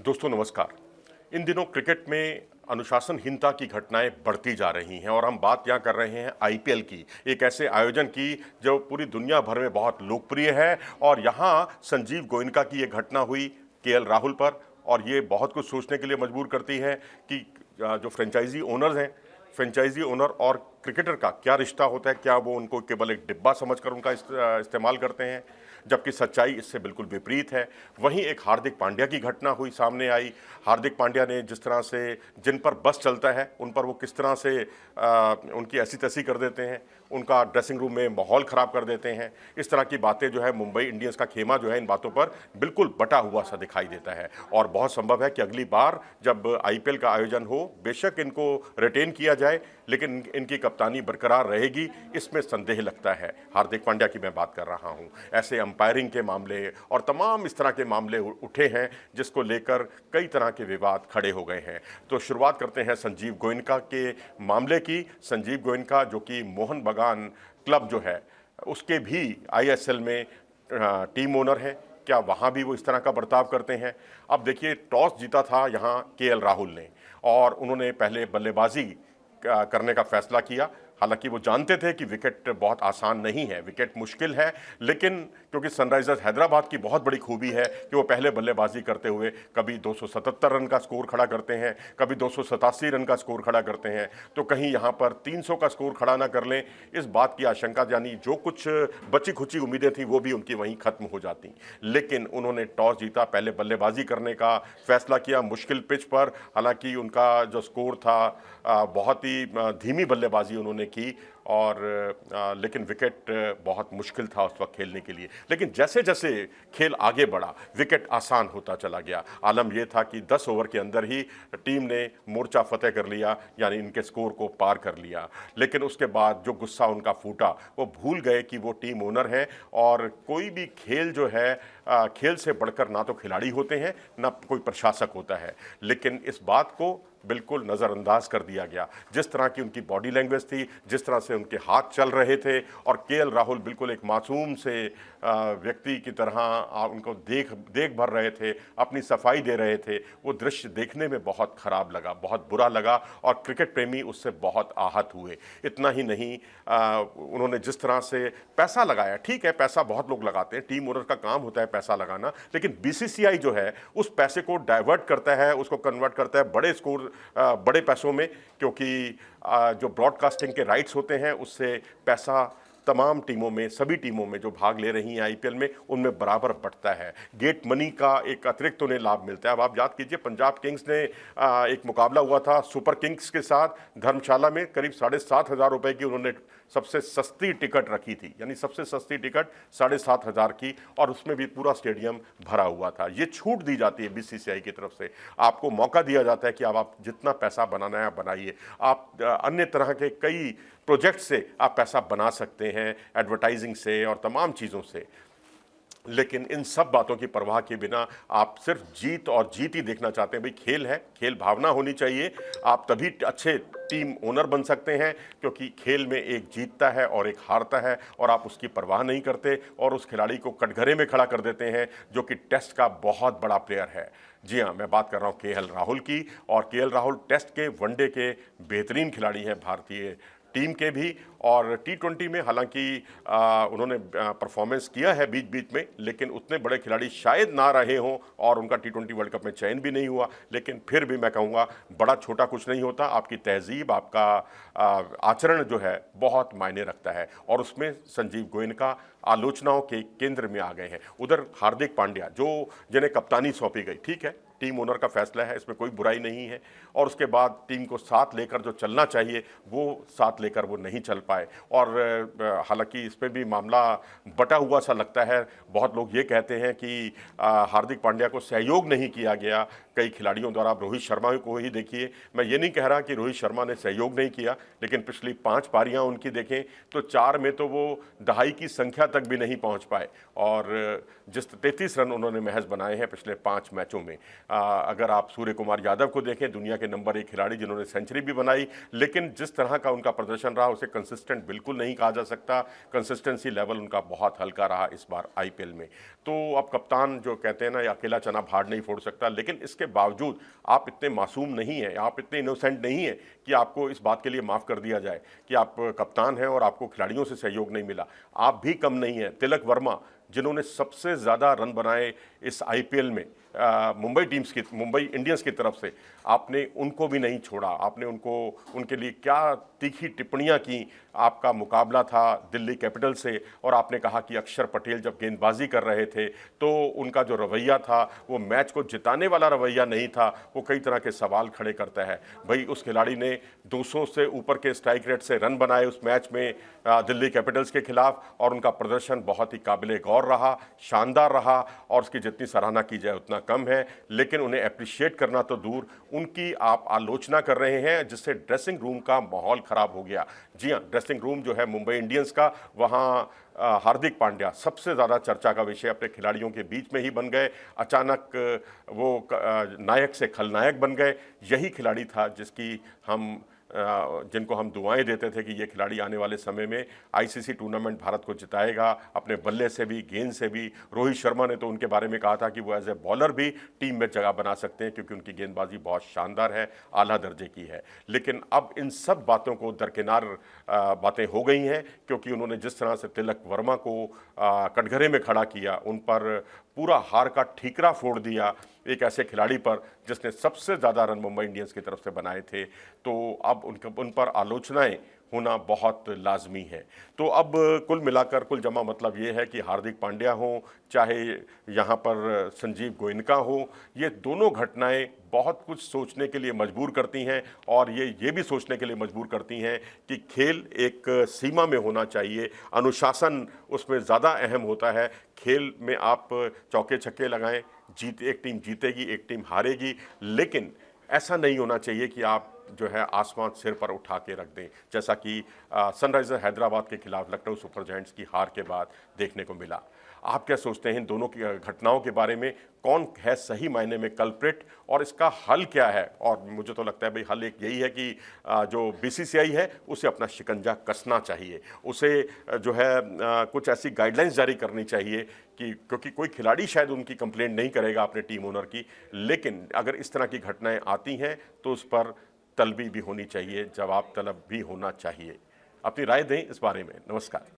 दोस्तों नमस्कार। इन दिनों क्रिकेट में अनुशासनहीनता की घटनाएं बढ़ती जा रही हैं और हम बात यहाँ कर रहे हैं आईपीएल की, एक ऐसे आयोजन की जो पूरी दुनिया भर में बहुत लोकप्रिय है। और यहाँ संजीव गोयनका की ये घटना हुई केएल राहुल पर, और ये बहुत कुछ सोचने के लिए मजबूर करती है कि जो फ्रेंचाइजी ओनर्स हैं, फ्रेंचाइजी ओनर और क्रिकेटर का क्या रिश्ता होता है। क्या वो उनको केवल एक डिब्बा समझकर उनका इस्तेमाल करते हैं, जबकि सच्चाई इससे बिल्कुल विपरीत है। वहीं एक हार्दिक पांड्या की घटना हुई, सामने आई। हार्दिक पांड्या ने जिस तरह से, जिन पर बस चलता है उन पर वो किस तरह से उनकी ऐसी तैसी कर देते हैं, उनका ड्रेसिंग रूम में माहौल ख़राब कर देते हैं। इस तरह की बातें जो है, मुंबई इंडियंस का खेमा जो है इन बातों पर बिल्कुल बटा हुआ सा दिखाई देता है। और बहुत संभव है कि अगली बार जब आईपीएल का आयोजन हो, बेशक इनको रिटेन किया जाए, लेकिन इनकी कप्तानी बरकरार रहेगी, इसमें संदेह लगता है। हार्दिक पांड्या की मैं बात कर रहा हूं। ऐसे अंपायरिंग के मामले और तमाम इस तरह के मामले उठे हैं जिसको लेकर कई तरह के विवाद खड़े हो गए हैं। तो शुरुआत करते हैं संजीव गोयनका के मामले की। संजीव गोयनका जो कि मोहन बगान क्लब जो है उसके भी आईएसएल में टीम ओनर हैं, क्या वहाँ भी वो इस तरह का बर्ताव करते हैं? अब देखिए, टॉस जीता था यहाँ केएल राहुल ने और उन्होंने पहले बल्लेबाजी करने का फैसला किया। हालांकि वो जानते थे कि विकेट बहुत आसान नहीं है, विकेट मुश्किल है, लेकिन क्योंकि सनराइजर्स हैदराबाद की बहुत बड़ी खूबी है कि वो पहले बल्लेबाजी करते हुए कभी 277 रन का स्कोर खड़ा करते हैं, कभी 287 रन का स्कोर खड़ा करते हैं, तो कहीं यहाँ पर 300 का स्कोर खड़ा ना कर लें, इस बात की आशंका, यानी जो कुछ बची खुची उम्मीदें थी वो भी उनकी वहीं खत्म हो जाती। लेकिन उन्होंने टॉस जीता, पहले बल्लेबाजी करने का फैसला किया मुश्किल पिच पर। हालांकि उनका जो स्कोर था, बहुत ही धीमी बल्लेबाजी उन्होंने की और लेकिन विकेट बहुत मुश्किल था उस वक्त खेलने के लिए। लेकिन जैसे जैसे खेल आगे बढ़ा, विकेट आसान होता चला गया। आलम यह था कि 10 ओवर के अंदर ही टीम ने मोर्चा फतेह कर लिया, यानी इनके स्कोर को पार कर लिया। लेकिन उसके बाद जो गुस्सा उनका फूटा, वो भूल गए कि वो टीम ओनर हैं और कोई भी खेल जो है, खेल से बढ़कर ना तो खिलाड़ी होते हैं ना कोई प्रशासक होता है। लेकिन इस बात को बिल्कुल नज़रअंदाज कर दिया गया। जिस तरह की उनकी बॉडी लैंग्वेज थी, जिस तरह से उनके हाथ चल रहे थे, और केएल राहुल बिल्कुल एक मासूम से व्यक्ति की तरह उनको देख भर रहे थे, अपनी सफाई दे रहे थे। वो दृश्य देखने में बहुत ख़राब लगा, बहुत बुरा लगा और क्रिकेट प्रेमी उससे बहुत आहत हुए। इतना ही नहीं, उन्होंने जिस तरह से पैसा लगाया, ठीक है पैसा बहुत लोग लगाते हैं, टीम ओनर का काम होता है पैसा लगाना, लेकिन बीसीसीआई जो है उस पैसे को डाइवर्ट करता है, उसको कन्वर्ट करता है बड़े स्कोर, बड़े पैसों में, क्योंकि जो ब्रॉडकास्टिंग के राइट्स होते हैं उससे पैसा तमाम टीमों में, सभी टीमों में जो भाग ले रही हैं आईपीएल में, उनमें बराबर बंटता है। गेट मनी का एक अतिरिक्त उन्हें लाभ मिलता है। अब आप याद कीजिए, पंजाब किंग्स ने एक मुकाबला हुआ था सुपर किंग्स के साथ धर्मशाला में, करीब 7,500 रुपए की उन्होंने सबसे सस्ती टिकट रखी थी, यानी सबसे सस्ती टिकट 7,500 की, और उसमें भी पूरा स्टेडियम भरा हुआ था। ये छूट दी जाती है बीसीसीआई की तरफ से, आपको मौका दिया जाता है कि अब आप जितना पैसा बनाना है बनाइए। आप अन्य तरह के कई प्रोजेक्ट से आप पैसा बना सकते हैं, एडवर्टाइजिंग से और तमाम चीज़ों से। लेकिन इन सब बातों की परवाह के बिना आप सिर्फ जीत और जीत ही देखना चाहते हैं। भाई खेल है, खेल भावना होनी चाहिए, आप तभी अच्छे टीम ओनर बन सकते हैं, क्योंकि खेल में एक जीतता है और एक हारता है, और आप उसकी परवाह नहीं करते और उस खिलाड़ी को कटघरे में खड़ा कर देते हैं जो कि टेस्ट का बहुत बड़ा प्लेयर है। जी हाँ, मैं बात कर रहा हूँ केएल राहुल की, और केएल राहुल टेस्ट के, वनडे के बेहतरीन खिलाड़ी हैं भारतीय टीम के भी। और टी20 में हालांकि उन्होंने परफॉर्मेंस किया है बीच बीच में, लेकिन उतने बड़े खिलाड़ी शायद ना रहे हों और उनका टी20 वर्ल्ड कप में चयन भी नहीं हुआ। लेकिन फिर भी मैं कहूँगा, बड़ा छोटा कुछ नहीं होता, आपकी तहजीब, आपका आचरण जो है बहुत मायने रखता है, और उसमें संजीव गोयनका आलोचनाओं के केंद्र में आ गए हैं। उधर हार्दिक पांड्या, जो जिन्हें कप्तानी सौंपी गई, ठीक है टीम ओनर का फैसला है, इसमें कोई बुराई नहीं है, और उसके बाद टीम को साथ लेकर जो चलना चाहिए वो साथ लेकर वो नहीं चल पाए। और हालांकि इस पर भी मामला बटा हुआ सा लगता है। बहुत लोग ये कहते हैं कि हार्दिक पांड्या को सहयोग नहीं किया गया कई खिलाड़ियों द्वारा। आप रोहित शर्मा को ही देखिए, मैं ये नहीं कह रहा कि रोहित शर्मा ने सहयोग नहीं किया, लेकिन पिछली 5 पारियां उनकी देखें तो 4 में तो वो दहाई की संख्या तक भी नहीं पहुंच पाए, और जिस 33 रन उन्होंने महज बनाए हैं पिछले 5 मैचों में। अगर आप सूर्य कुमार यादव को देखें, दुनिया के नंबर 1 खिलाड़ी जिन्होंने सेंचुरी भी बनाई, लेकिन जिस तरह का उनका प्रदर्शन रहा उसे कंसिस्टेंट बिल्कुल नहीं कहा जा सकता। कंसिस्टेंसी लेवल उनका बहुत हल्का रहा इस बार आईपीएल में। तो अब कप्तान जो कहते हैं ना, ये अकेला चना भाड़ नहीं फोड़ सकता, लेकिन इसके बावजूद आप इतने मासूम नहीं हैं, आप इतने इनोसेंट नहीं हैं कि आपको इस बात के लिए माफ़ कर दिया जाए कि आप कप्तान हैं और आपको खिलाड़ियों से सहयोग नहीं मिला। आप भी कम नहीं हैं। तिलक वर्मा, जिन्होंने सबसे ज़्यादा रन बनाए इस आईपीएल में मुंबई इंडियंस की तरफ से, आपने उनको भी नहीं छोड़ा। आपने उनके लिए क्या तीखी टिप्पणियां की। आपका मुकाबला था दिल्ली कैपिटल से और आपने कहा कि अक्षर पटेल जब गेंदबाजी कर रहे थे तो उनका जो रवैया था वो मैच को जिताने वाला रवैया नहीं था, वो कई तरह के सवाल खड़े करता है। भाई, उस खिलाड़ी ने 200 से ऊपर के स्ट्राइक रेट से रन बनाए उस मैच में दिल्ली कैपिटल्स के खिलाफ, और उनका प्रदर्शन बहुत ही काबिले गौर रहा, शानदार रहा, और उसकी जितनी सराहना की जाए उतना कम है। लेकिन उन्हें अप्रिशिएट करना तो दूर, उनकी आप आलोचना कर रहे हैं, जिससे ड्रेसिंग रूम का माहौल खराब हो गया। जी हाँ, ड्रेसिंग रूम जो है मुंबई इंडियंस का, वहाँ हार्दिक पांड्या सबसे ज़्यादा चर्चा का विषय अपने खिलाड़ियों के बीच में ही बन गए। अचानक वो नायक से खलनायक बन गए। यही खिलाड़ी था जिनको हम दुआएं देते थे कि ये खिलाड़ी आने वाले समय में आईसीसी टूर्नामेंट भारत को जिताएगा, अपने बल्ले से भी, गेंद से भी। रोहित शर्मा ने तो उनके बारे में कहा था कि वो एज ए बॉलर भी टीम में जगह बना सकते हैं, क्योंकि उनकी गेंदबाजी बहुत शानदार है, आला दर्जे की है। लेकिन अब इन सब बातों को दरकिनार बातें हो गई हैं, क्योंकि उन्होंने जिस तरह से तिलक वर्मा को कटघरे में खड़ा किया, उन पर पूरा हार का ठीकरा फोड़ दिया, एक ऐसे खिलाड़ी पर जिसने सबसे ज़्यादा रन मुंबई इंडियंस की तरफ से बनाए थे। तो अब उन पर आलोचनाएं होना बहुत लाजमी है। तो अब कुल मिलाकर, कुल जमा मतलब ये है कि हार्दिक पांड्या हो, चाहे यहाँ पर संजीव गोयनका हो, ये दोनों घटनाएं बहुत कुछ सोचने के लिए मजबूर करती हैं, और ये भी सोचने के लिए मजबूर करती हैं कि खेल एक सीमा में होना चाहिए, अनुशासन उसमें ज़्यादा अहम होता है। खेल में आप चौके छक्के लगाएं, एक टीम जीतेगी, एक टीम हारेगी, लेकिन ऐसा नहीं होना चाहिए कि आप जो है आसमान सिर पर उठा के रख दें, जैसा कि सनराइजर हैदराबाद के खिलाफ लखनऊ सुपर जायंट्स की हार के बाद देखने को मिला। आप क्या सोचते हैं इन दोनों की घटनाओं के बारे में? कौन है सही मायने में कल्प्रिट, और इसका हल क्या है? और मुझे तो लगता है भाई हल एक यही है कि जो बीसीसीआई है उसे अपना शिकंजा कसना चाहिए, उसे जो है कुछ ऐसी गाइडलाइंस जारी करनी चाहिए कि, क्योंकि कोई खिलाड़ी शायद उनकी कंप्लेंट नहीं करेगा अपने टीम ओनर की, लेकिन अगर इस तरह की घटनाएं आती हैं तो उस पर तलबी भी होनी चाहिए, जवाब तलब भी होना चाहिए। अपनी राय दें इस बारे में। नमस्कार।